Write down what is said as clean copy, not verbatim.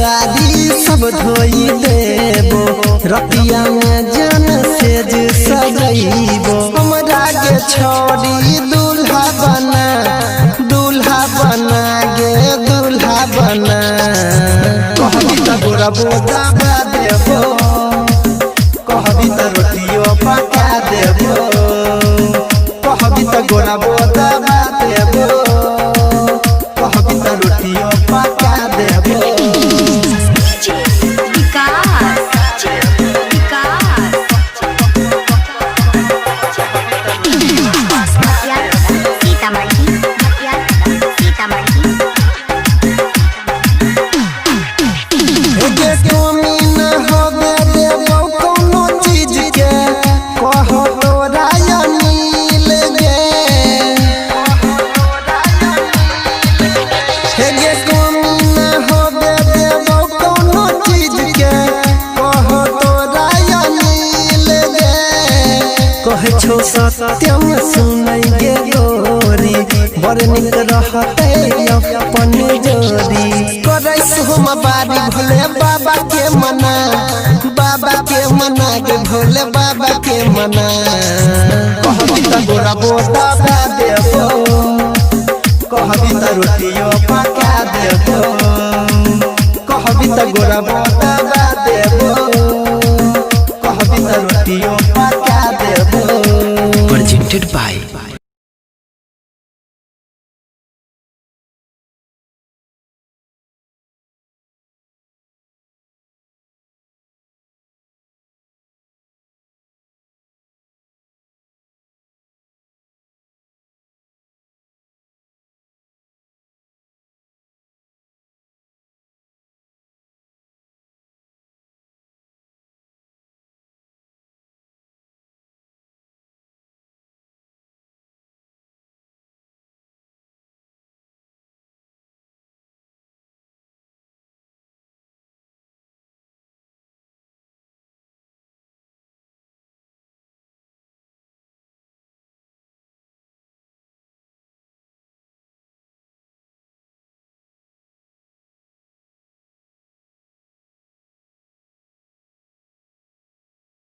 साड़ी सब धोई देबो रतिया में जन सेज सजइबो हमरा के छोड़ी दूल्हा बना गे दूल्हा बना कहबी त गोरा बोदा देबो कहबी त रोटियो पका देबो कहबी त गोरा बोदा देबो कहबी त रोटियो पका देबो छो सत्यम सुनै गे गोरी बड़ निक रहते अपन जोड़ी करे सोम बारी भोले बाबा के मना गे भोले बाबा के मना कहबी त गोरा बोदा देबो कहबी त रोटियो पका देबो कहबी त गोरा बोदा देबो कहबी त रोटियो पका देबो presented by